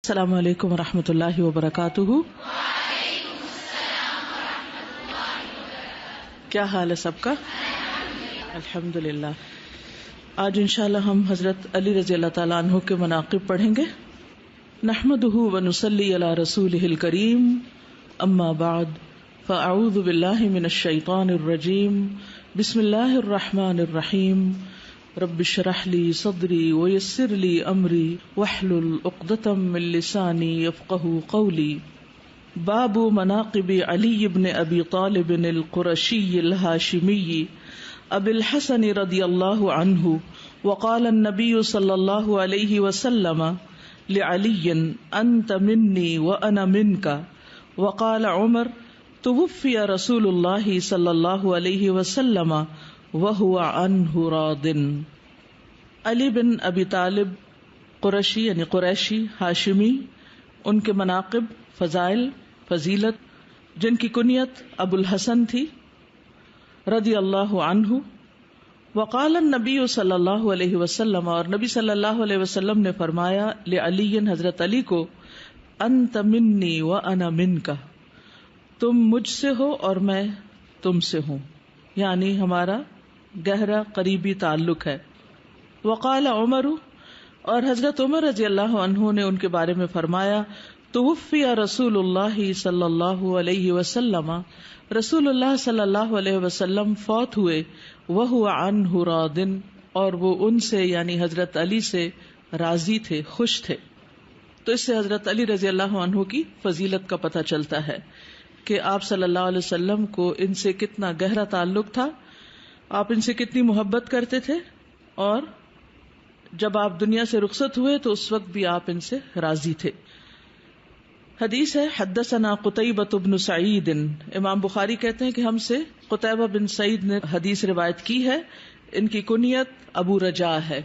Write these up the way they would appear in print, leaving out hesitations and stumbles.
السلام علیکم ورحمۃ اللہ وبرکاتہ. کیا حال ہے سب کا؟ الحمد للہ. آج انشاءاللہ ہم حضرت علی رضی اللہ تعالیٰ عنہ کے مناقب پڑھیں گے. نحمدہ ونصلی علی رسولہ الکریم، اما بعد فاعوذ باللہ من الشیطان الرجیم. بسم اللہ الرحمن الرحیم. رب اشرح لی صدری ویسر لی امری واحلل عقدۃ من لسانی یفقہوا قولی. باب مناقب علی بن ابی طالب القرشی الہاشمی ابی الحسن رضی اللہ عنہ. وقال النبی صلی اللہ علیہ وسلم لعلی انت منی وانا منک. وقال عمر توفی رسول اللہ صلی اللہ علیہ وسلم وهو عنہ راض. علی بن ابی طالب قرشی یعنی قریشی ہاشمی، ان کے مناقب، فضائل، فضیلت، جن کی کنیت ابو الحسن تھی، رضی اللہ عنہ. وقال النبی صلی اللہ علیہ وسلم، اور نبی صلی اللہ علیہ وسلم نے فرمایا، لعلی حضرت علی کو، انت منی وانا منک، تم مجھ سے ہو اور میں تم سے ہوں، یعنی ہمارا گہرا قریبی تعلق ہے. وقال عمر، اور حضرت عمر رضی اللہ عنہ نے ان کے بارے میں فرمایا، توفی رسول اللہ صلی اللہ علیہ وسلم، رسول اللہ صلی اللہ علیہ وسلم فوت ہوئے، وہو عنہ راض، اور وہ ان سے یعنی حضرت علی سے راضی تھے، خوش تھے. تو اس سے حضرت علی رضی اللہ عنہ کی فضیلت کا پتہ چلتا ہے کہ آپ صلی اللہ علیہ وسلم کو ان سے کتنا گہرا تعلق تھا، آپ ان سے کتنی محبت کرتے تھے، اور جب آپ دنیا سے رخصت ہوئے تو اس وقت بھی آپ ان سے راضی تھے. حدیث ہے، حدثنا قتیبۃ بن سعید. امام بخاری کہتے ہیں کہ ہم سے قتیبہ بن سعید نے حدیث روایت کی ہے. ان کی کنیت ابو رجاء ہے.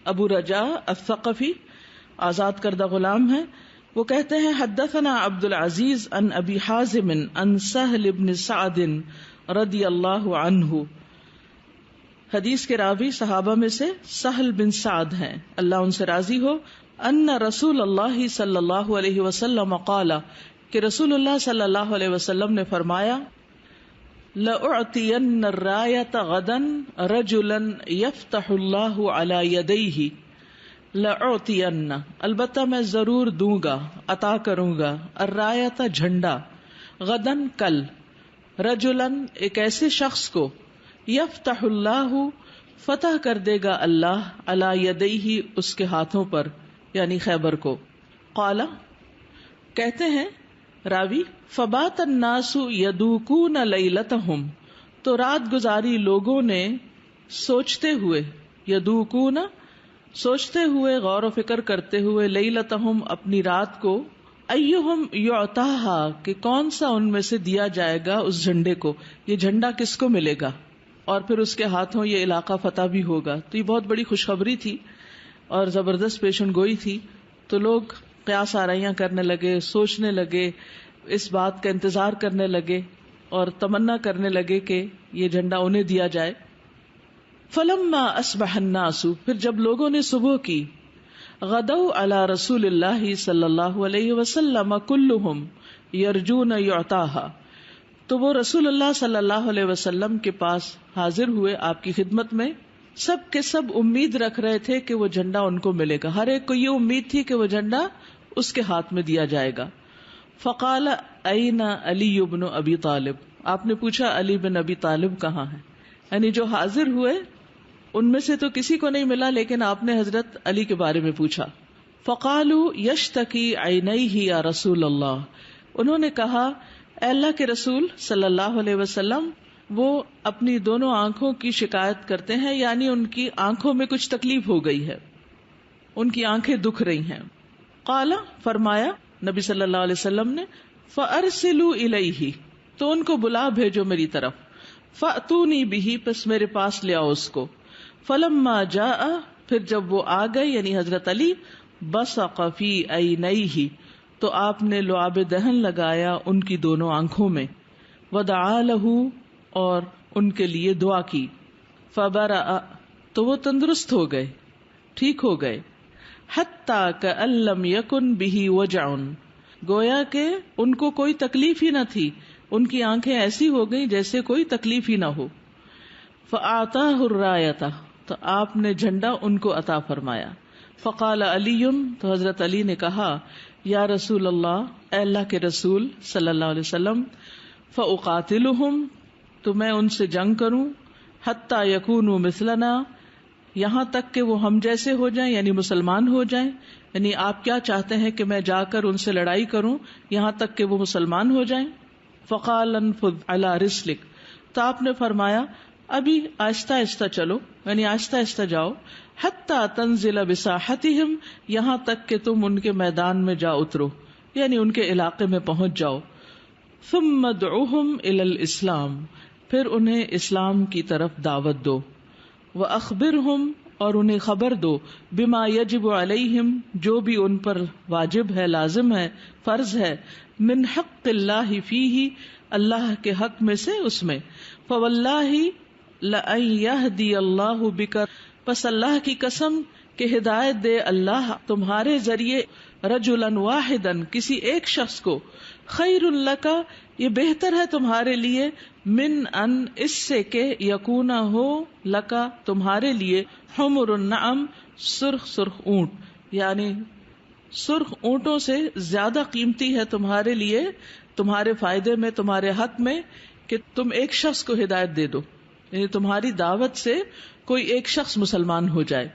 ابو رجاء الثقفی، آزاد کردہ غلام ہے. وہ کہتے ہیں، حدثنا عبد العزیز عن ابی حازم عن سہل بن سعد رضی اللہ عنہ. حدیث کے راوی صحابہ میں سے سہل بن سعد ہیں، اللہ ان سے راضی ہو. ان رسول اللہ صلی اللہ علیہ وسلم قال، کہ رسول اللہ صلی اللہ علیہ وسلم نے فرمایا، لأعطین الرایۃ غدا رجلا یفتح اللہ علی یدیہ. لأعطین، البتہ میں ضرور دوں گا، عطا کروں گا، الرایۃ جھنڈا، غدن کل، رجلا ایک ایسے شخص کو، یفتح اللہ فتح کر دے گا اللہ، علی یدیہ اس کے ہاتھوں پر، یعنی خیبر کو. قال، کہتے ہیں راوی، فبات الناس یدوکون لیلتہم، تو رات گزاری لوگوں نے سوچتے ہوئے، یدوکون سوچتے ہوئے، غور و فکر کرتے ہوئے، لیلتہم اپنی رات کو، ایہم یعطاہا کہ کون سا ان میں سے دیا جائے گا اس جھنڈے کو، یہ جھنڈا کس کو ملے گا، اور پھر اس کے ہاتھوں یہ علاقہ فتح بھی ہوگا. تو یہ بہت بڑی خوشخبری تھی اور زبردست پیشن گوئی تھی. تو لوگ قیاس آرائیاں کرنے لگے، سوچنے لگے، اس بات کا انتظار کرنے لگے اور تمنا کرنے لگے کہ یہ جھنڈا انہیں دیا جائے. فلما اصبح الناس، پھر جب لوگوں نے صبح کی، غدوا علی رسول اللہ صلی اللہ علیہ وسلم کلہم یرجون یعطاہا، تو وہ رسول اللہ صلی اللہ علیہ وسلم کے پاس حاضر ہوئے، آپ کی خدمت میں. سب کے سب امید رکھ رہے تھے کہ وہ جھنڈا ان کو ملے گا، ہر ایک کو یہ امید تھی کہ وہ جھنڈا اس کے ہاتھ میں دیا جائے گا. فقال این علی بن ابی طالب، آپ نے پوچھا علی بن ابی طالب کہاں ہے، یعنی جو حاضر ہوئے ان میں سے تو کسی کو نہیں ملا، لیکن آپ نے حضرت علی کے بارے میں پوچھا. فقالوا یشتکی عینیہ یا رسول اللہ، انہوں نے کہا، اے اللہ کے رسول صلی اللہ علیہ وسلم، وہ اپنی دونوں آنکھوں کی شکایت کرتے ہیں، یعنی ان کی آنکھوں میں کچھ تکلیف ہو گئی ہے، ان کی آنکھیں دکھ رہی ہیں. قال، فرمایا نبی صلی اللہ علیہ وسلم نے، فارسلوا الیہ، تو ان کو بلا بھیجو میری طرف. فاتونی بہ، پس میرے پاس لے آؤ اس کو. فلما جاء، پھر جب وہ آ گئے یعنی حضرت علی، بصق فی عینیہ، تو آپ نے لعاب دہن لگایا ان کی دونوں آنکھوں میں. ودعا لہ، اور ان کے لیے دعا کی. فبرأ، تو وہ تندرست ہو گئے، ٹھیک ہو گئے. حتی کأن لم یکن بہ وجع، گویا کہ ان کو کوئی تکلیف ہی نہ تھی، ان کی آنکھیں ایسی ہو گئی جیسے کوئی تکلیف ہی نہ ہو. فأعطاہ الرایۃ، تو آپ نے جھنڈا ان کو عطا فرمایا. فقال علی، تو حضرت علی نے کہا یا رسول اللہ، اے اللہ کے رسول صلی اللہ علیہ وسلم، فاقاتلہم، تو میں ان سے جنگ کروں، حتی یکونوا مثلنا، یہاں تک کہ وہ ہم جیسے ہو جائیں، یعنی مسلمان ہو جائیں. یعنی آپ کیا چاہتے ہیں کہ میں جا کر ان سے لڑائی کروں یہاں تک کہ وہ مسلمان ہو جائیں. فقال انفذ علی رسلک، تو آپ نے فرمایا ابھی آہستہ آہستہ چلو، یعنی آہستہ آہستہ جاؤ. حتی تنزل بساحتہم، یہاں تک کہ تم ان کے میدان میں جا اترو، یعنی ان کے علاقے میں پہنچ جاؤ. ثم ادعوہم الی الاسلام، پھر انہیں اسلام کی طرف دعوت دو. وَأَخْبِرْهُمْ، اور انہیں خبر دو، بما یجب علیہم، جو بھی ان پر واجب ہے، لازم ہے، فرض ہے، من حق اللہ فیہ، اللہ کے حق میں سے اس میں. فواللہ لأن یہدی اللہ بک، پس اللہ کی قسم کہ ہدایت دے اللہ تمہارے ذریعے، رجلا واحدا، کسی ایک شخص کو، خیر لک، یہ بہتر ہے تمہارے لیے، من ان، اس سے کہ یکون ہو، لکا، تمہارے لیے، حمر النعم، سرخ سرخ اونٹ، یعنی سرخ اونٹوں سے زیادہ قیمتی ہے تمہارے لیے، تمہارے فائدے میں، تمہارے حق میں، کہ تم ایک شخص کو ہدایت دے دو، یعنی تمہاری دعوت سے کوئی ایک شخص مسلمان ہو جائے.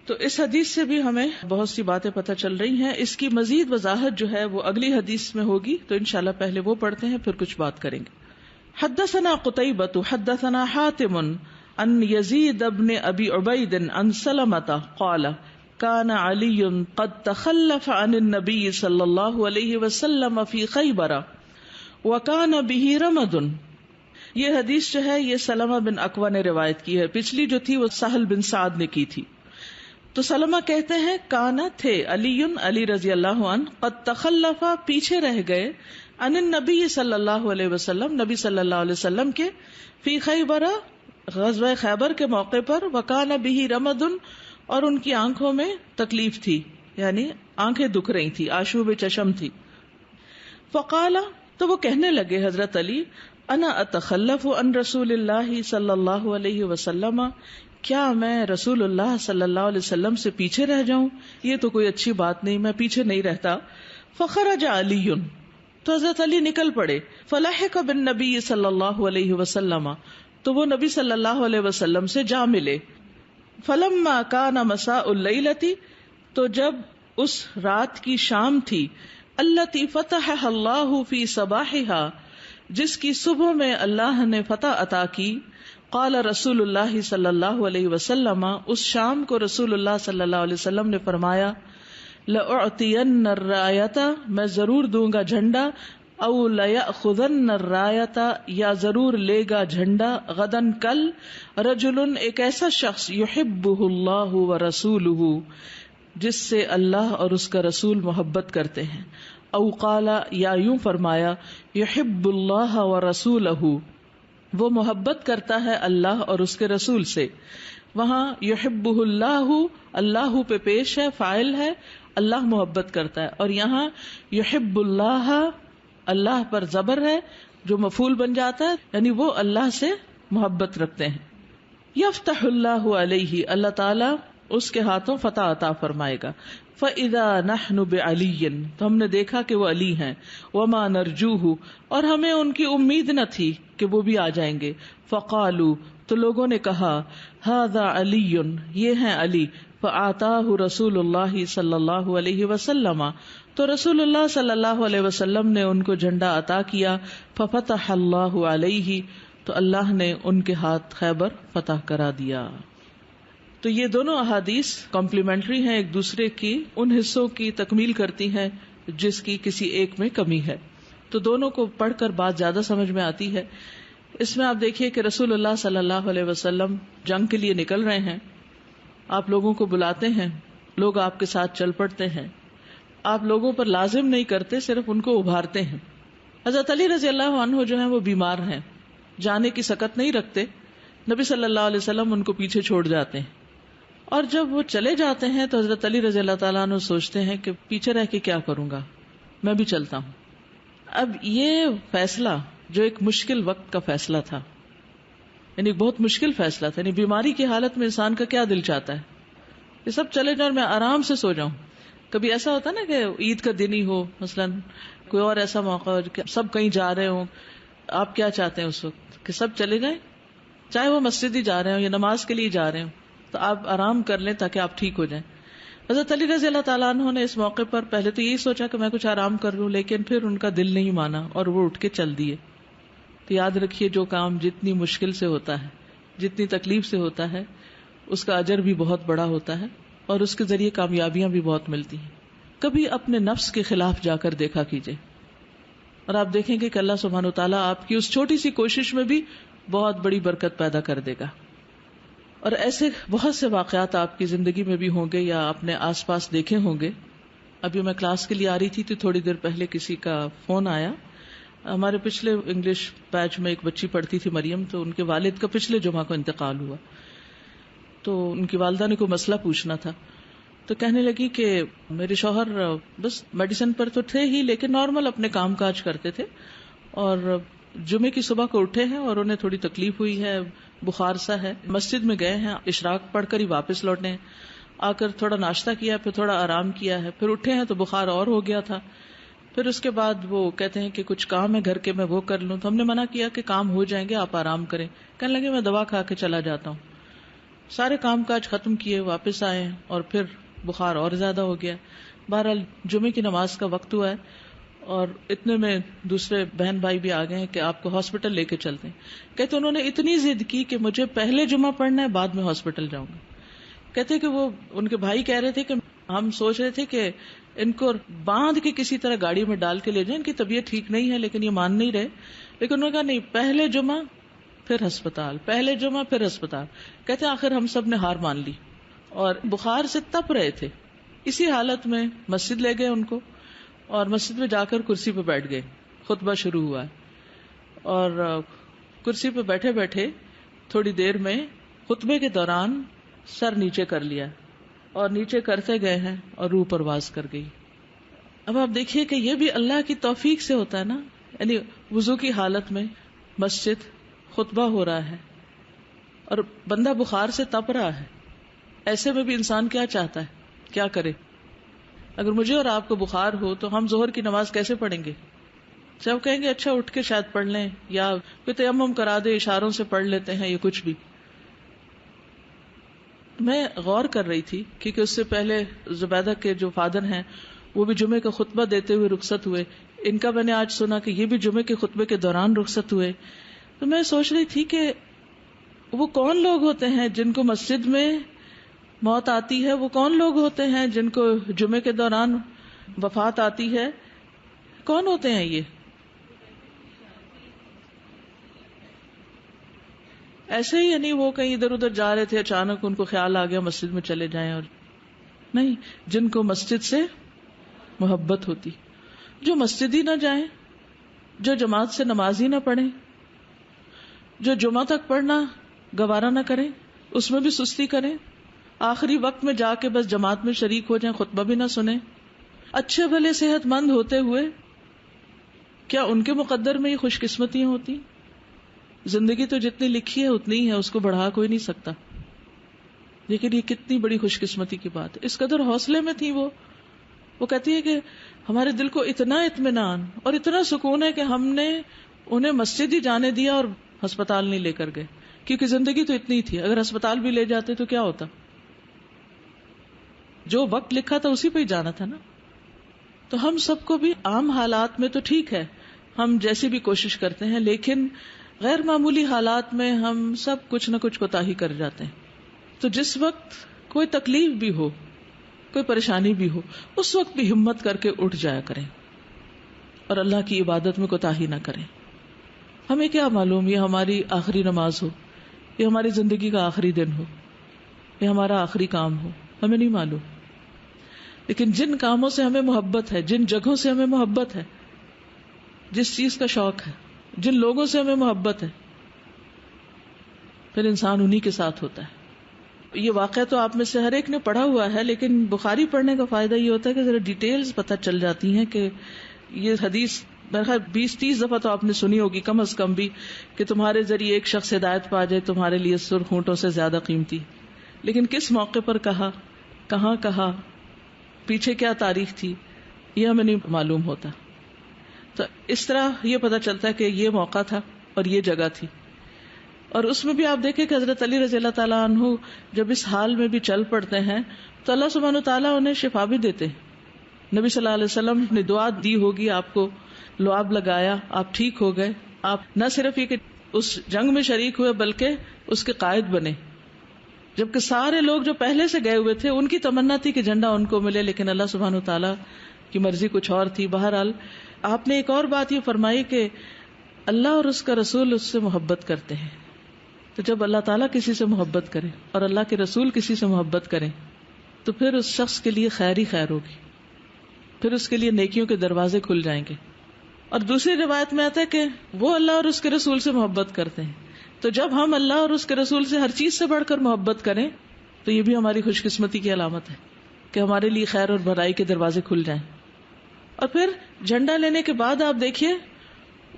تو اس حدیث سے بھی ہمیں بہت سی باتیں پتہ چل رہی ہیں. اس کی مزید وضاحت جو ہے وہ اگلی حدیث میں ہوگی، تو انشاءاللہ پہلے وہ پڑھتے ہیں پھر کچھ بات کریں گے. حدثنا قتيبة حدثنا حاتم عن يزيد بن ابي عبيد عن سلمة قال كان علي قد تخلف عن النبي صلى الله عليه وسلم في خيبر وكان به رمد. یہ حدیث جو ہے یہ سلمہ بن اکوع نے روایت کی ہے، پچھلی جو تھی وہ سہل بن سعد نے کی تھی. تو سلمہ کہتے ہیں کانا تھے، علی رضی اللہ عنہ، قد تخلف، پیچھے رہ گئے، عن النبی صلی اللہ علیہ وسلم، نبی صلی اللہ علیہ وسلم کے، فی خیبر، غزوہ خیبر کے موقع پر، وکان بہ رمد، اور ان کی آنکھوں میں تکلیف تھی، یعنی آنکھیں دکھ رہی تھی، آشوب چشم تھی. فقال، تو وہ کہنے لگے حضرت علی، انا اتخلف عن رسول اللہ صلی اللہ علیہ وسلم، کیا میں رسول اللہ صلی اللہ علیہ وسلم سے پیچھے رہ جاؤں؟ یہ تو کوئی اچھی بات نہیں، میں پیچھے نہیں رہتا. فخرج علی، تو حضرت علی نکل پڑے. فلحق بالنبی صلی اللہ علیہ وسلم، تو وہ نبی صلی اللہ علیہ وسلم سے جا ملے. فلما کان مساء اللیلۃ، تو جب اس رات کی شام تھی، التی فتحها اللہ فی صباحها، جس کی صبح میں اللہ نے فتح عطا کی. قال رسول اللہ صلی اللہ علیہ وسلم، اس شام کو رسول اللہ صلی اللہ علیہ وسلم نے فرمایا، لأعطین الرایۃ، میں ضرور دوں گا جھنڈا، او لیأخذن الرایۃ، یا ضرور لے گا جھنڈا، غدن، کل، رجل، ایک ایسا شخص، یحبہ اللہ ورسولہ، جس سے اللہ اور اس کا رسول محبت کرتے ہیں. او قال، یا یوں فرمایا، یحب اللہ ورسولہ، وہ محبت کرتا ہے اللہ اور اس کے رسول سے. وہاں یحبہ اللہ، اللہ پہ پیش ہے، فاعل ہے، اللہ محبت کرتا ہے، اور یہاں یحب اللہ، اللہ پر زبر ہے جو مفعول بن جاتا ہے، یعنی وہ اللہ سے محبت رکھتے ہیں. یفتح اللہ علیہ، اللہ تعالی اس کے ہاتھوں فتح عطا فرمائے گا. فَإِذَا نَحْنُ بِعَلِيٍّ، تو ہم نے دیکھا کہ وہ علی ہیں. وَمَا نَرْجُوهُ، اور ہمیں ان کی امید نہ تھی کہ وہ بھی آ جائیں گے. فَقَالُوا، تو لوگوں نے کہا، هَذَا عَلِيٌّ، یہ ہیں علی. فَآتَاهُ رسول اللہ صلی اللہ علیہ وسلم، تو رسول اللہ صلی اللہ علیہ وسلم نے ان کو جھنڈا عطا کیا. فَفَتَحَ اللَّهُ عَلَيْهِ، تو اللہ نے ان کے ہاتھ خیبر فتح کرا دیا. تو یہ دونوں احادیث کمپلیمنٹری ہیں، ایک دوسرے کی ان حصوں کی تکمیل کرتی ہیں جس کی کسی ایک میں کمی ہے. تو دونوں کو پڑھ کر بات زیادہ سمجھ میں آتی ہے. اس میں آپ دیکھیے کہ رسول اللہ صلی اللہ علیہ وسلم جنگ کے لیے نکل رہے ہیں، آپ لوگوں کو بلاتے ہیں، لوگ آپ کے ساتھ چل پڑتے ہیں، آپ لوگوں پر لازم نہیں کرتے، صرف ان کو ابھارتے ہیں. حضرت علی رضی اللہ عنہ جو ہیں وہ بیمار ہیں، جانے کی سکت نہیں رکھتے، نبی صلی اللہ علیہ وسلم ان کو پیچھے چھوڑ جاتے ہیں اور جب وہ چلے جاتے ہیں تو حضرت علی رضی اللہ تعالیٰ عنہ سوچتے ہیں کہ پیچھے رہ کے کیا کروں گا، میں بھی چلتا ہوں. اب یہ فیصلہ جو ایک مشکل وقت کا فیصلہ تھا، یعنی بہت مشکل فیصلہ تھا، یعنی بیماری کی حالت میں انسان کا کیا دل چاہتا ہے کہ سب چلے جاؤ اور میں آرام سے سو جاؤں. کبھی ایسا ہوتا نا کہ عید کا دن ہی ہو، مثلاً کوئی اور ایسا موقع ہو کہ سب کہیں جا رہے ہوں، آپ کیا چاہتے ہیں اس وقت کہ سب چلے جائیں، چاہے وہ مسجد ہی جا رہے ہوں یا نماز کے لیے جا رہے ہوں، تو آپ آرام کر لیں تاکہ آپ ٹھیک ہو جائیں. حضرت علی رضی اللہ تعالیٰ عنہ نے اس موقع پر پہلے تو یہی سوچا کہ میں کچھ آرام کر لوں، لیکن پھر ان کا دل نہیں مانا اور وہ اٹھ کے چل دیے. تو یاد رکھیے جو کام جتنی مشکل سے ہوتا ہے، جتنی تکلیف سے ہوتا ہے، اس کا اجر بھی بہت بڑا ہوتا ہے اور اس کے ذریعے کامیابیاں بھی بہت ملتی ہیں. کبھی اپنے نفس کے خلاف جا کر دیکھا کیجئے اور آپ دیکھیں گے کہ اللہ سبحانہ و تعالیٰ آپ کی اس چھوٹی سی کوشش میں بھی بہت بڑی برکت پیدا کر دے گا. اور ایسے بہت سے واقعات آپ کی زندگی میں بھی ہوں گے یا اپنے آس پاس دیکھے ہوں گے. ابھی میں کلاس کے لیے آ رہی تھی تو تھوڑی دیر پہلے کسی کا فون آیا. ہمارے پچھلے انگلش بیچ میں ایک بچی پڑھتی تھی مریم، تو ان کے والد کا پچھلے جمعہ کو انتقال ہوا. تو ان کی والدہ نے کوئی مسئلہ پوچھنا تھا، تو کہنے لگی کہ میرے شوہر بس میڈیسن پر تو تھے ہی، لیکن نارمل اپنے کام کاج کرتے تھے، اور جمعے کی صبح کو اٹھے ہیں اور انہیں تھوڑی تکلیف ہوئی ہے، بخار سا ہے. مسجد میں گئے ہیں، اشراق پڑھ کر ہی واپس لوٹے ہیں، آ کر تھوڑا ناشتہ کیا، پھر تھوڑا آرام کیا ہے، پھر اٹھے ہیں تو بخار اور ہو گیا تھا. پھر اس کے بعد وہ کہتے ہیں کہ کچھ کام ہے گھر کے، میں وہ کر لوں. تو ہم نے منع کیا کہ کام ہو جائیں گے، آپ آرام کریں. کہنے لگے میں دوا کھا کے چلا جاتا ہوں. سارے کام کاج ختم کیے، واپس آئے اور پھر بخار اور زیادہ ہو گیا. بہرحال جمعے کی نماز کا وقت ہوا ہے اور اتنے میں دوسرے بہن بھائی بھی آ گئے ہیں کہ آپ کو ہاسپٹل لے کے چلتے ہیں. کہتے انہوں نے اتنی ضد کی کہ مجھے پہلے جمعہ پڑھنا ہے، بعد میں ہاسپٹل جاؤں گا. کہتے کہ وہ ان کے بھائی کہہ رہے تھے کہ ہم سوچ رہے تھے کہ ان کو باندھ کے کسی طرح گاڑی میں ڈال کے لے جائیں، ان کی طبیعت ٹھیک نہیں ہے، لیکن یہ مان نہیں رہے. لیکن انہوں نے کہا نہیں، پہلے جمعہ پھر ہسپتال، پہلے جمعہ پھر ہسپتال. کہتے آخر ہم سب نے ہار مان لی اور بخار سے تپ رہے تھے. اسی حالت میں مسجد لے گئے ان کو، اور مسجد میں جا کر کرسی پہ بیٹھ گئے. خطبہ شروع ہوا ہے اور کرسی پہ بیٹھے بیٹھے تھوڑی دیر میں خطبے کے دوران سر نیچے کر لیا اور نیچے کرتے گئے ہیں اور روح پرواز کر گئی. اب آپ دیکھیے کہ یہ بھی اللہ کی توفیق سے ہوتا ہے نا. یعنی وضو کی حالت میں مسجد، خطبہ ہو رہا ہے اور بندہ بخار سے تپ رہا ہے. ایسے میں بھی انسان کیا چاہتا ہے، کیا کرے؟ اگر مجھے اور آپ کو بخار ہو تو ہم ظہر کی نماز کیسے پڑھیں گے؟ جب کہیں گے اچھا اٹھ کے شاید پڑھ لیں، یا کوئی تیمم کرا دے، اشاروں سے پڑھ لیتے ہیں، یہ کچھ بھی. میں غور کر رہی تھی کیونکہ اس سے پہلے زبیدہ کے جو فادر ہیں وہ بھی جمعے کا خطبہ دیتے ہوئے رخصت ہوئے. ان کا میں نے آج سنا کہ یہ بھی جمعے کے خطبے کے دوران رخصت ہوئے. تو میں سوچ رہی تھی کہ وہ کون لوگ ہوتے ہیں جن کو مسجد میں موت آتی ہے، وہ کون لوگ ہوتے ہیں جن کو جمعے کے دوران وفات آتی ہے؟ کون ہوتے ہیں یہ؟ ایسے ہی یعنی وہ کہیں ادھر ادھر جا رہے تھے، اچانک ان کو خیال آ گیا مسجد میں چلے جائیں. اور نہیں، جن کو مسجد سے محبت ہوتی، جو مسجد ہی نہ جائیں، جو جماعت سے نماز ہی نہ پڑھیں، جو جمعہ تک پڑھنا گوارا نہ کریں، اس میں بھی سستی کریں، آخری وقت میں جا کے بس جماعت میں شریک ہو جائیں، خطبہ بھی نہ سنیں. اچھے بھلے صحت مند ہوتے ہوئے کیا ان کے مقدر میں یہ خوش قسمتیاں ہوتی؟ زندگی تو جتنی لکھی ہے اتنی ہی ہے، اس کو بڑھا کوئی نہیں سکتا. لیکن یہ کتنی بڑی خوش قسمتی کی بات ہے. اس قدر حوصلے میں تھی وہ کہتی ہے کہ ہمارے دل کو اتنا اطمینان اور اتنا سکون ہے کہ ہم نے انہیں مسجد ہی جانے دیا اور ہسپتال نہیں لے کر گئے، کیونکہ زندگی تو اتنی تھی. اگر ہسپتال بھی لے جاتے تو کیا ہوتا؟ جو وقت لکھا تھا اسی پہ ہی جانا تھا نا. تو ہم سب کو بھی عام حالات میں تو ٹھیک ہے، ہم جیسی بھی کوشش کرتے ہیں، لیکن غیر معمولی حالات میں ہم سب کچھ نہ کچھ کوتاہی کر جاتے ہیں. تو جس وقت کوئی تکلیف بھی ہو، کوئی پریشانی بھی ہو، اس وقت بھی ہمت کر کے اٹھ جایا کریں اور اللہ کی عبادت میں کوتاہی نہ کریں. ہمیں کیا معلوم یہ ہماری آخری نماز ہو، یہ ہماری زندگی کا آخری دن ہو، یہ ہمارا آخری کام ہو، ہمیں نہیں معلوم. لیکن جن کاموں سے ہمیں محبت ہے، جن جگہوں سے ہمیں محبت ہے، جس چیز کا شوق ہے، جن لوگوں سے ہمیں محبت ہے، پھر انسان انہی کے ساتھ ہوتا ہے. یہ واقعہ تو آپ میں سے ہر ایک نے پڑھا ہوا ہے، لیکن بخاری پڑھنے کا فائدہ یہ ہوتا ہے کہ ذرا ڈیٹیلز پتہ چل جاتی ہیں کہ یہ حدیث برخلاف 20-30 دفعہ تو آپ نے سنی ہوگی کم از کم بھی، کہ تمہارے ذریعے ایک شخص ہدایت پا جائے تمہارے لیے سرخ اونٹوں سے زیادہ قیمتی. لیکن کس موقع پر کہا، کہاں کہا، پیچھے کیا تاریخ تھی، یہ ہمیں نہیں معلوم ہوتا. تو اس طرح یہ پتہ چلتا ہے کہ یہ موقع تھا اور یہ جگہ تھی. اور اس میں بھی آپ دیکھیں کہ حضرت علی رضی اللہ تعالیٰ عنہ جب اس حال میں بھی چل پڑتے ہیں تو اللہ سبحانہ و تعالیٰ انہیں شفا بھی دیتے ہیں. نبی صلی اللہ علیہ وسلم نے دعا دی ہوگی آپ کو، لعاب لگایا، آپ ٹھیک ہو گئے. آپ نہ صرف یہ کہ اس جنگ میں شریک ہوئے بلکہ اس کے قائد بنے، جبکہ سارے لوگ جو پہلے سے گئے ہوئے تھے ان کی تمنا تھی کہ جھنڈا ان کو ملے، لیکن اللہ سبحانہ و تعالیٰ کی مرضی کچھ اور تھی. بہرحال آپ نے ایک اور بات یہ فرمائی کہ اللہ اور اس کا رسول اس سے محبت کرتے ہیں. تو جب اللہ تعالیٰ کسی سے محبت کرے اور اللہ کے رسول کسی سے محبت کریں تو پھر اس شخص کے لیے خیر ہی خیر ہوگی، پھر اس کے لیے نیکیوں کے دروازے کھل جائیں گے. اور دوسری روایت میں آتا ہے کہ وہ اللہ اور اس کے رسول سے محبت کرتے ہیں. تو جب ہم اللہ اور اس کے رسول سے ہر چیز سے بڑھ کر محبت کریں تو یہ بھی ہماری خوش قسمتی کی علامت ہے کہ ہمارے لیے خیر اور بھلائی کے دروازے کھل جائیں. اور پھر جھنڈا لینے کے بعد آپ دیکھیے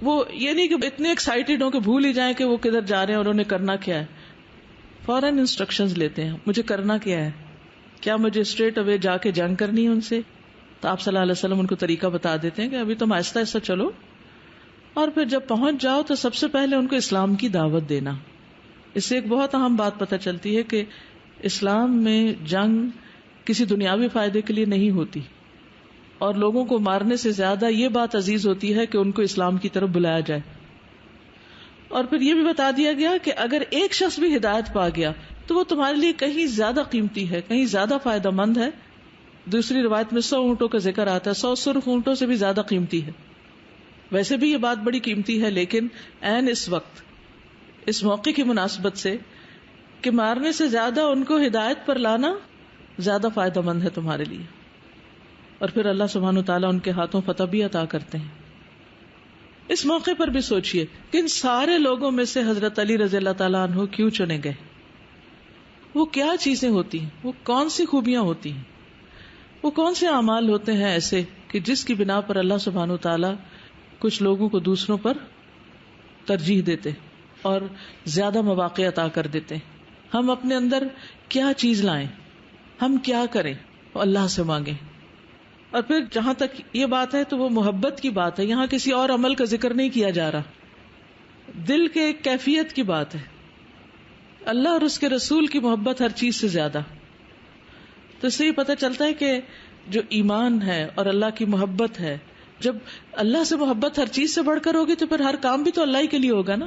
وہ یہ نہیں کہ اتنے ایکسائٹیڈ ہوں کہ بھول ہی جائیں کہ وہ کدھر جا رہے ہیں اور انہیں کرنا کیا ہے. فوراً انسٹرکشنز لیتے ہیں، مجھے کرنا کیا ہے، کیا مجھے اسٹریٹ اوے جا کے جنگ کرنی ہے ان سے؟ تو آپ صلی اللہ علیہ وسلم ان کو طریقہ بتا دیتے ہیں کہ ابھی تم آہستہ آہستہ چلو، اور پھر جب پہنچ جاؤ تو سب سے پہلے ان کو اسلام کی دعوت دینا. اس سے ایک بہت اہم بات پتہ چلتی ہے کہ اسلام میں جنگ کسی دنیاوی فائدے کے لیے نہیں ہوتی، اور لوگوں کو مارنے سے زیادہ یہ بات عزیز ہوتی ہے کہ ان کو اسلام کی طرف بلایا جائے. اور پھر یہ بھی بتا دیا گیا کہ اگر ایک شخص بھی ہدایت پا گیا تو وہ تمہارے لیے کہیں زیادہ قیمتی ہے، کہیں زیادہ فائدہ مند ہے. دوسری روایت میں 100 اونٹوں کا ذکر آتا ہے، 100 سرخ اونٹوں سے بھی زیادہ قیمتی ہے. ویسے بھی یہ بات بڑی قیمتی ہے، لیکن عین اس وقت اس موقع کی مناسبت سے کہ مارنے سے زیادہ ان کو ہدایت پر لانا زیادہ فائدہ مند ہے تمہارے لیے. اور پھر اللہ سبحانہ و تعالیٰ ان کے ہاتھوں فتح بھی عطا کرتے ہیں. اس موقع پر بھی سوچئے کہ ان سارے لوگوں میں سے حضرت علی رضی اللہ تعالیٰ عنہ کیوں چنے گئے؟ وہ کیا چیزیں ہوتی ہیں، وہ کون سی خوبیاں ہوتی ہیں، وہ کون سے اعمال ہوتے ہیں ایسے کہ جس کی بنا پر اللہ سبحانہ و تعالیٰ کچھ لوگوں کو دوسروں پر ترجیح دیتے اور زیادہ مواقع عطا کر دیتے. ہم اپنے اندر کیا چیز لائیں، ہم کیا کریں، اللہ سے مانگیں. اور پھر جہاں تک یہ بات ہے تو وہ محبت کی بات ہے، یہاں کسی اور عمل کا ذکر نہیں کیا جا رہا، دل کے ایک کیفیت کی بات ہے. اللہ اور اس کے رسول کی محبت ہر چیز سے زیادہ. تو اس سے یہ پتہ چلتا ہے کہ جو ایمان ہے اور اللہ کی محبت ہے، جب اللہ سے محبت ہر چیز سے بڑھ کر ہوگی تو پھر ہر کام بھی تو اللہ ہی کے لیے ہوگا نا،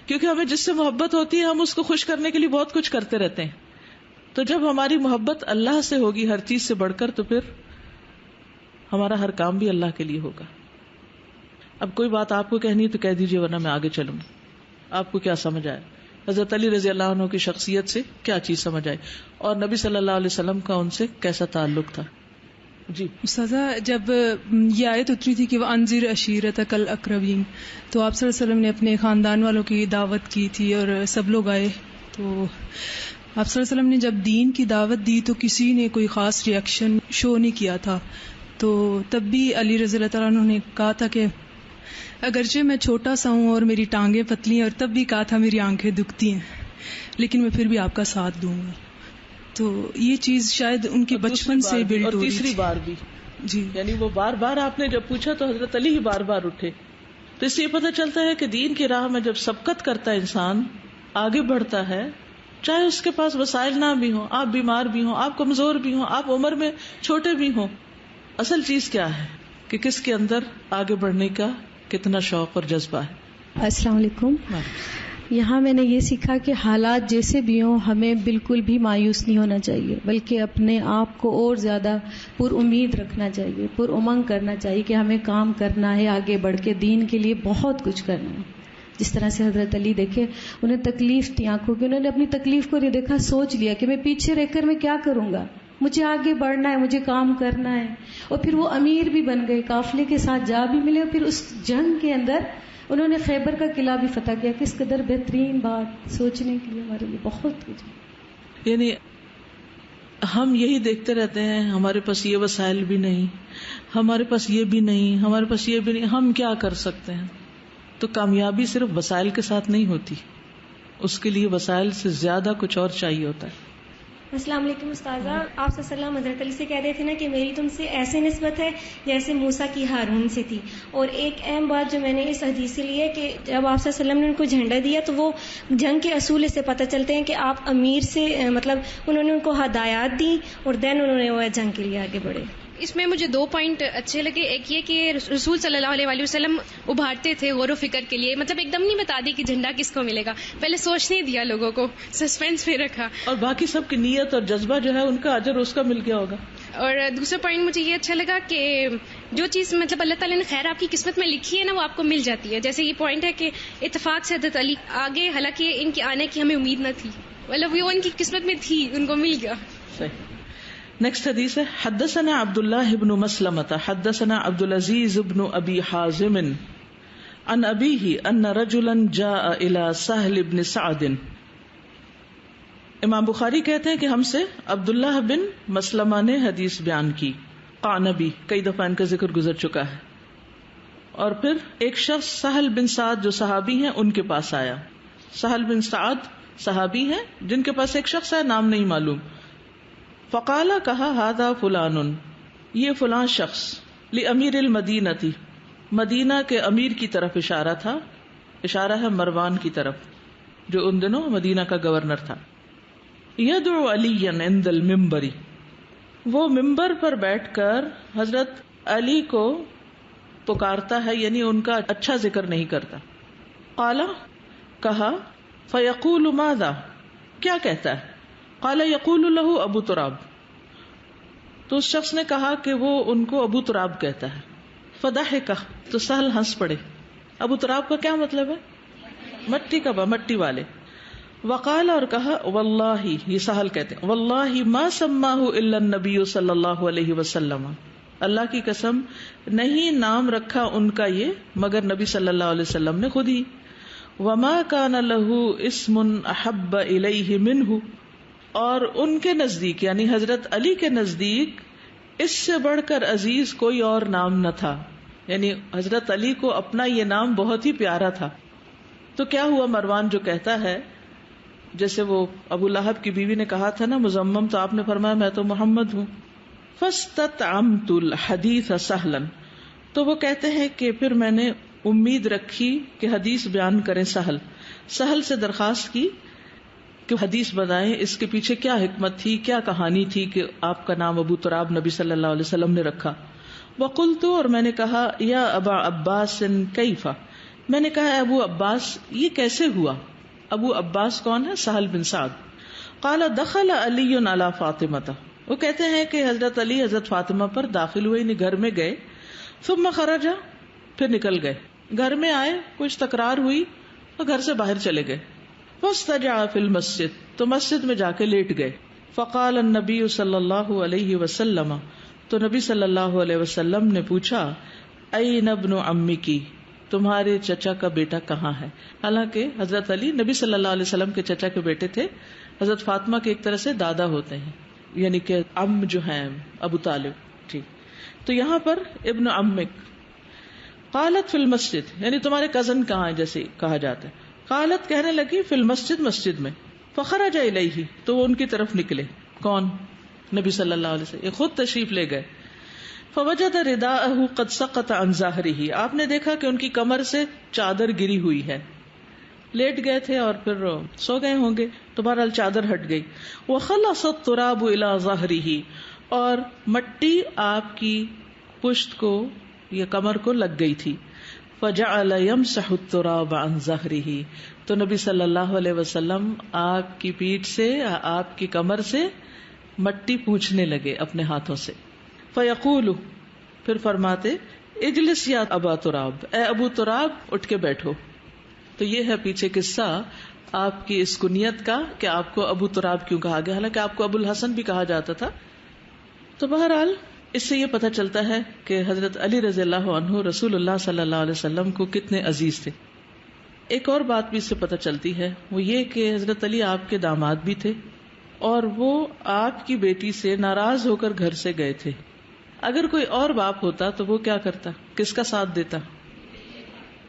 کیونکہ ہمیں جس سے محبت ہوتی ہے ہم اس کو خوش کرنے کے لیے بہت کچھ کرتے رہتے ہیں. تو جب ہماری محبت اللہ سے ہوگی ہر چیز سے بڑھ کر تو پھر ہمارا ہر کام بھی اللہ کے لیے ہوگا. اب کوئی بات آپ کو کہنی ہے تو کہہ دیجیے، ورنہ میں آگے چلوں گی. آپ کو کیا سمجھ آئے؟ حضرت علی رضی اللہ عنہ کی شخصیت سے کیا چیز سمجھ آئی اور نبی صلی اللہ علیہ وسلم کا ان سے کیسا تعلق تھا؟ جی استاذہ، جب یہ آیت اتری تھی کہ وَأَنذِرْ عَشِيرَتَكَ الْأَقْرَبِينَ، تو آپ صلی اللہ علیہ وسلم نے اپنے خاندان والوں کی دعوت کی تھی اور سب لوگ آئے. تو آپ صلی اللہ علیہ وسلم نے جب دین کی دعوت دی تو کسی نے کوئی خاص ری ایکشن شو نہیں کیا تھا. تو تب بھی علی رضی اللہ تعالیٰ عنہ نے کہا تھا کہ اگرچہ میں چھوٹا سا ہوں اور میری ٹانگیں پتلی ہیں، اور تب بھی کہا تھا میری آنکھیں دکھتی ہیں، لیکن میں پھر بھی آپ کا ساتھ دوں گا. تو یہ چیز شاید ان کی بچپن سے بلڈ ہو رہی تھی. تیسری بار بھی جی، یعنی وہ بار بار آپ نے جب پوچھا تو حضرت علی ہی بار بار اٹھے. تو اس سے یہ پتہ چلتا ہے کہ دین کی راہ میں جب سبقت کرتا ہے انسان، آگے بڑھتا ہے، چاہے اس کے پاس وسائل نہ بھی ہوں، آپ بیمار بھی ہوں، آپ کمزور بھی ہوں، آپ عمر میں چھوٹے بھی ہوں، اصل چیز کیا ہے کہ کس کے اندر آگے بڑھنے کا کتنا شوق اور جذبہ ہے. السلام علیکم. یہاں میں نے یہ سیکھا کہ حالات جیسے بھی ہوں ہمیں بالکل بھی مایوس نہیں ہونا چاہیے، بلکہ اپنے آپ کو اور زیادہ پر امید رکھنا چاہیے، پر امنگ کرنا چاہیے کہ ہمیں کام کرنا ہے، آگے بڑھ کے دین کے لیے بہت کچھ کرنا ہے. جس طرح سے حضرت علی دیکھے، انہیں تکلیف تھی آنکھوں کی، انہوں نے اپنی تکلیف کو نہیں دیکھا، سوچ لیا کہ میں پیچھے رہ کر میں کیا کروں گا، مجھے آگے بڑھنا ہے، مجھے کام کرنا ہے. اور پھر وہ امیر بھی بن گئے، قافلے کے ساتھ جا بھی ملے، اور پھر اس جنگ کے اندر انہوں نے خیبر کا قلعہ بھی فتح کیا. کس قدر بہترین بات، سوچنے کے لیے ہمارے لیے بہت کچھ. یعنی ہم یہی دیکھتے رہتے ہیں ہمارے پاس یہ وسائل بھی نہیں، ہمارے پاس یہ بھی نہیں، ہمارے پاس یہ بھی نہیں، ہم کیا کر سکتے ہیں؟ تو کامیابی صرف وسائل کے ساتھ نہیں ہوتی، اس کے لیے وسائل سے زیادہ کچھ اور چاہیے ہوتا ہے. السلام علیکم استاذہ. آپ صلی اللہ علیہ وسلم حضرت علی سے کہہ رہے تھے نا کہ میری تم سے ایسے نسبت ہے جیسے موسیٰ کی ہارون سے تھی. اور ایک اہم بات جو میں نے اس حدیث سے لی ہے کہ جب آپ صلی اللہ علیہ وسلم نے ان کو جھنڈا دیا تو وہ جنگ کے اصول سے پتہ چلتے ہیں کہ آپ امیر سے مطلب انہوں نے ان کو ہدایات دی اور دین انہوں نے وہ جنگ کے لیے آگے بڑھے. اس میں مجھے 2 پوائنٹ اچھے لگے. ایک یہ کہ رسول صلی اللہ علیہ وسلم ابھارتے تھے غور و فکر کے لیے، مطلب ایک دم نہیں بتا دی کہ جھنڈا کس کو ملے گا، پہلے سوچنے دیا، لوگوں کو سسپینس میں رکھا، اور باقی سب کی نیت اور جذبہ جو ہے ان کا اجر اس کا مل گیا ہوگا. اور دوسرا پوائنٹ مجھے یہ اچھا لگا کہ جو چیز مطلب اللہ تعالیٰ نے خیر آپ کی قسمت میں لکھی ہے نا وہ آپ کو مل جاتی ہے. جیسے یہ پوائنٹ ہے کہ اتفاق سے حضرت علی آگے، حالانکہ ان کے آنے کی ہمیں امید نہ تھی، مطلب وہ ان کی قسمت میں تھی، ان کو مل گیا. صحیح. نیکسٹ حدیث ہے حدثنا عبد اللہ بن مسلمۃ حدثنا عبد العزیز بن ابی حازم عن ابیہ ان رجلا جاء الى سہل بن سعد. امام بخاری کہتے ہیں کہ ہم سے عبداللہ بن مسلمہ نے حدیث بیان کی. قعنبی کئی دفعہ ان کا ذکر گزر چکا ہے. اور پھر ایک شخص سہل بن سعد جو صحابی ہیں ان کے پاس آیا. سہل بن سعد صحابی ہیں جن کے پاس ایک شخص ہے، نام نہیں معلوم. فقال کہا ھذا فلان، یہ فلاں شخص، لامیر المدینہ، مدینہ کے امیر کی طرف اشارہ تھا. اشارہ ہے مروان کی طرف جو ان دنوں مدینہ کا گورنر تھا. یدعو علیا عند المنبر، وہ ممبر پر بیٹھ کر حضرت علی کو پکارتا ہے، یعنی ان کا اچھا ذکر نہیں کرتا. قال کہا فیقول ماذا، کیا کہتا ہے؟ قال یقول له ابو تراب، تو اس شخص نے کہا کہ وہ ان کو ابو تراب کہتا ہے. فضحک، تو سہل ہنس پڑے. ابو تراب کا کیا مطلب ہے؟ مٹی کا، مٹی والے. وقال، اور کہا واللہ، یہ سہل کہتے ہیں واللہ ما سماہ الا النبی صلی اللہ علیہ وسلم، اللہ کی قسم نہیں نام رکھا ان کا یہ مگر نبی صلی اللہ علیہ وسلم نے خود ہی. وما کان له اسم احب الیہ منہ، اور ان کے نزدیک یعنی حضرت علی کے نزدیک اس سے بڑھ کر عزیز کوئی اور نام نہ تھا. یعنی حضرت علی کو اپنا یہ نام بہت ہی پیارا تھا. تو کیا ہوا، مروان جو کہتا ہے، جیسے وہ ابو لہب کی بیوی نے کہا تھا نا مزمم، تو آپ نے فرمایا میں تو محمد ہوں. فاستطعمت الحدیث سہلا، تو وہ کہتے ہیں کہ پھر میں نے امید رکھی کہ حدیث بیان کریں سہل. سہل سے درخواست کی کہ حدیث بتائیں، اس کے پیچھے کیا حکمت تھی، کیا کہانی تھی کہ آپ کا نام ابو تراب نبی صلی اللہ علیہ وسلم نے رکھا. وقلت، اور میں نے کہا یا ابا عباس کیفا، میں نے کہا ابو عباس یہ کیسے ہوا. ابو عباس کون ہے؟ سہل بن سعد. قال دخل علی علی فاطمہ، وہ کہتے ہیں کہ حضرت علی حضرت فاطمہ پر داخل ہوئے، یعنی گھر میں گئے. ثم خرج، پھر نکل گئے. گھر میں آئے، کچھ تکرار ہوئی تو گھر سے باہر چلے گئے. فاستجع فی المسجد، تو مسجد میں جا کے لیٹ گئے. فقال النبی صلی اللہ علیہ وسلم، تو نبی صلی اللہ علیہ وسلم نے پوچھا این ابن عمکی، تمہارے چچا کا بیٹا کہاں ہے. حالانکہ حضرت علی نبی صلی اللہ علیہ وسلم کے چچا کے بیٹے تھے. حضرت فاطمہ کے ایک طرح سے دادا ہوتے ہیں، یعنی کہ ام جو ہیں ابو طالب. ٹھیک، تو یہاں پر ابن عمک. قالت فی المسجد، یعنی تمہارے کزن کہاں ہے جیسے کہا جاتا ہے. قالت کہنے لگی فی المسجد، مسجد میں. فخرج الیہ، تو وہ ان کی طرف نکلے. کون؟ نبی صلی اللہ علیہ وسلم. یہ خود تشریف لے گئے. فوجد رداءہ قد سقط عن ظہرہ، آپ نے دیکھا کہ ان کی کمر سے چادر گری ہوئی ہے. لیٹ گئے تھے اور پھر سو گئے ہوں گے، تو بہرحال چادر ہٹ گئی. وخلص التراب الی ظہرہ، اور مٹی آپ کی پشت کو یا کمر کو لگ گئی تھی. فجعل یمسح التراب عن ظہرہ، تو نبی صلی اللہ علیہ وسلم آپ کی پیٹھ سے، آپ کی کمر سے مٹی پوچھنے لگے اپنے ہاتھوں سے. فیقول، پھر فرماتے اجلس یا ابا تراب، اے ابو تراب اٹھ کے بیٹھو. تو یہ ہے پیچھے قصہ آپ کی اس کنیت کا کہ آپ کو ابو تراب کیوں کہا گیا، حالانکہ آپ کو ابو الحسن بھی کہا جاتا تھا. تو بہرحال اس سے یہ پتہ چلتا ہے کہ حضرت علی رضی اللہ عنہ رسول اللہ صلی اللہ علیہ وسلم کو کتنے عزیز تھے. ایک اور بات بھی اس سے پتہ چلتی ہے، وہ یہ کہ حضرت علی آپ کے داماد بھی تھے اور وہ آپ کی بیٹی سے ناراض ہو کر گھر سے گئے تھے. اگر کوئی اور باپ ہوتا تو وہ کیا کرتا؟ کس کا ساتھ دیتا؟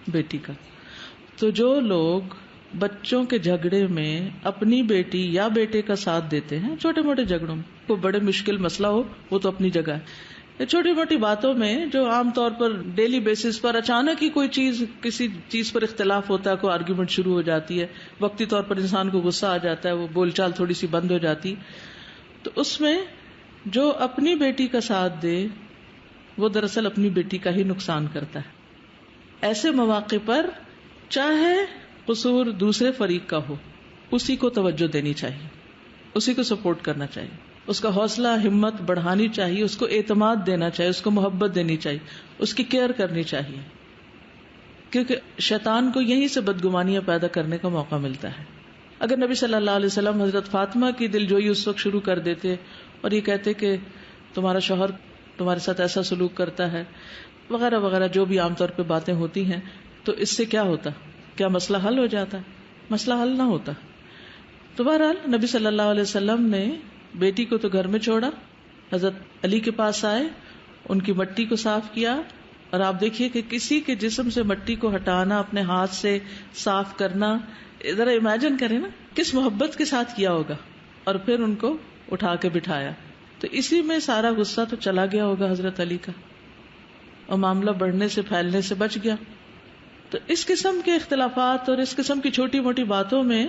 بیٹی کا. تو جو لوگ بچوں کے جھگڑے میں اپنی بیٹی یا بیٹے کا ساتھ دیتے ہیں، چھوٹے موٹے جھگڑوں میں، کوئی بڑے مشکل مسئلہ ہو وہ تو اپنی جگہ ہے، چھوٹی موٹی باتوں میں جو عام طور پر ڈیلی بیسس پر اچانک ہی کوئی چیز، کسی چیز پر اختلاف ہوتا ہے، کوئی آرگیومنٹ شروع ہو جاتی ہے، وقتی طور پر انسان کو غصہ آ جاتا ہے، وہ بول چال تھوڑی سی بند ہو جاتی، تو اس میں جو اپنی بیٹی کا ساتھ دے وہ دراصل اپنی بیٹی کا ہی نقصان کرتا ہے. ایسے مواقع پر چاہے قصور دوسرے فریق کا ہو، اسی کو توجہ دینی چاہیے، اسی کو سپورٹ کرنا چاہیے، اس کا حوصلہ ہمت بڑھانی چاہیے، اس کو اعتماد دینا چاہیے، اس کو محبت دینی چاہیے، اس کی کیئر کرنی چاہیے، کیونکہ شیطان کو یہیں سے بدگمانیاں پیدا کرنے کا موقع ملتا ہے. اگر نبی صلی اللہ علیہ وسلم حضرت فاطمہ کی دلجوئی اس وقت شروع کر دیتے اور یہ کہتے کہ تمہارا شوہر تمہارے ساتھ ایسا سلوک کرتا ہے وغیرہ وغیرہ، جو بھی عام طور پہ باتیں ہوتی ہیں، تو اس سے کیا ہوتا؟ کیا مسئلہ حل ہو جاتا؟ مسئلہ حل نہ ہوتا. تو بہرحال نبی صلی اللہ علیہ وسلم نے بیٹی کو تو گھر میں چھوڑا، حضرت علی کے پاس آئے، ان کی مٹی کو صاف کیا، اور آپ دیکھیے کہ کسی کے جسم سے مٹی کو ہٹانا، اپنے ہاتھ سے صاف کرنا، ذرا امیجن کریں نا کس محبت کے ساتھ کیا ہوگا، اور پھر ان کو اٹھا کے بٹھایا. تو اسی میں سارا غصہ تو چلا گیا ہوگا حضرت علی کا، اور معاملہ بڑھنے سے پھیلنے سے بچ گیا. تو اس قسم کے اختلافات اور اس قسم کی چھوٹی موٹی باتوں میں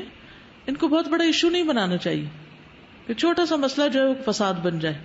ان کو بہت بڑا ایشو نہیں بنانا چاہیے کہ چھوٹا سا مسئلہ جو ہے وہ فساد بن جائے.